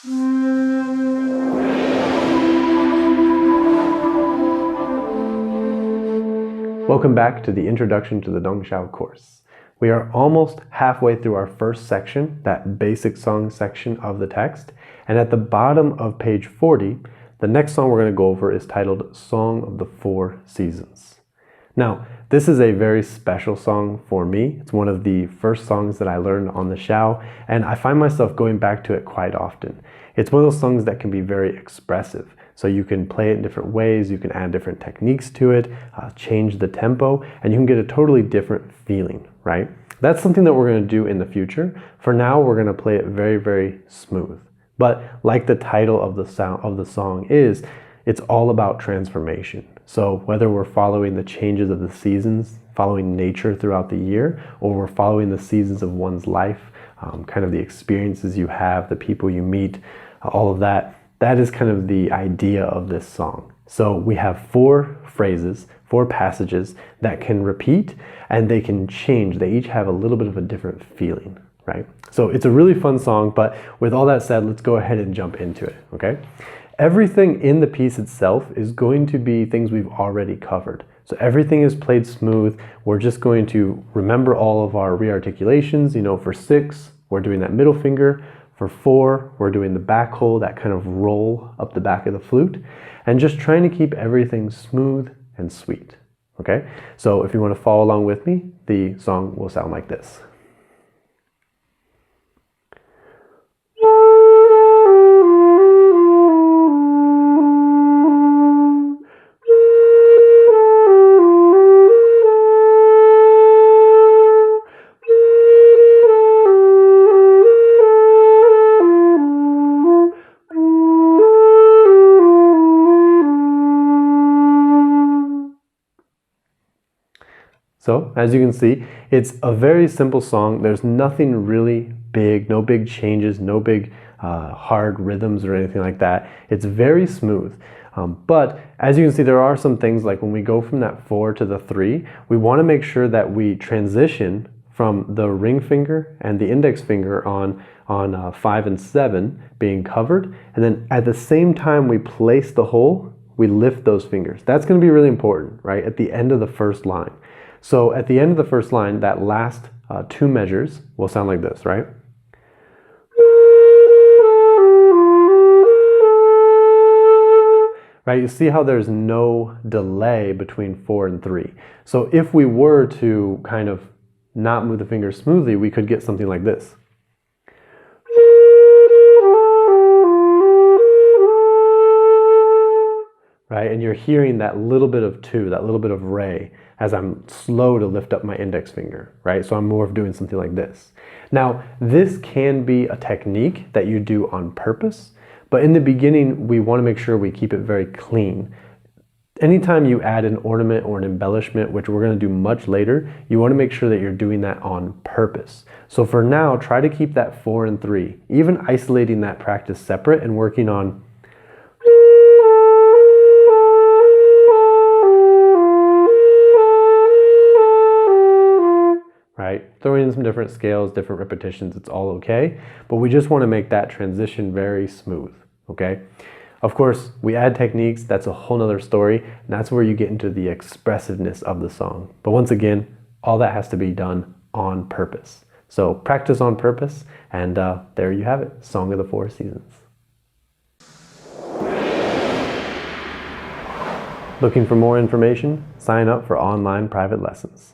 Welcome back to the Introduction to the Dongxiao course. We are almost halfway through our first section, that basic song section of the text, and at the bottom of page 40, the next song we're going to go over is titled Song of the Four Seasons. Now, this is a very special song for me. It's one of the first songs that I learned on the Xiao, and I find myself going back to it quite often. It's one of those songs that can be very expressive. So you can play it in different ways, you can add different techniques to it, change the tempo, and you can get a totally different feeling, right? That's something that we're going to do in the future. For now, we're going to play it very, very smooth. But like the title of the song is, it's all about transformation. So whether we're following the changes of the seasons, following nature throughout the year, or we're following the seasons of one's life, kind of the experiences you have, the people you meet, all of that, that is kind of the idea of this song. So we have four phrases, four passages that can repeat and they can change. They each have a little bit of a different feeling, right? So it's a really fun song, but with all that said, let's go ahead and jump into it, okay? Everything in the piece itself is going to be things we've already covered. So everything is played smooth. We're just going to remember all of our rearticulations. You know, for 6, we're doing that middle finger. For 4, we're doing the back hold, that kind of roll up the back of the flute, and just trying to keep everything smooth and sweet, okay? So if you want to follow along with me, the song will sound like this. So, as you can see, it's a very simple song. There's nothing really big, no big changes, no big hard rhythms or anything like that. It's very smooth. But as you can see, there are some things like when we go from that 4 to the 3, we want to make sure that we transition from the ring finger and the index finger on 5 and 7 being covered. And then at the same time we place the hole, we lift those fingers. That's going to be really important, right? At the end of the first line. So at the end of the first line, that last 2 measures will sound like this, right? Right, you see how there's no delay between 4 and 3. So if we were to kind of not move the fingers smoothly, we could get something like this. Right, and you're hearing that little bit of 2, that little bit of re, as I'm slow to lift up my index finger, right? So I'm more of doing something like this. Now, this can be a technique that you do on purpose, but in the beginning, we want to make sure we keep it very clean. Anytime you add an ornament or an embellishment, which we're going to do much later, you want to make sure that you're doing that on purpose. So for now, try to keep that 4 and 3, even isolating that practice separate and working on right? Throwing in some different scales, different repetitions, it's all okay. But we just want to make that transition very smooth, okay? Of course, we add techniques, that's a whole nother story, and that's where you get into the expressiveness of the song. But once again, all that has to be done on purpose. So practice on purpose, and there you have it, Song of the Four Seasons. Looking for more information? Sign up for online private lessons.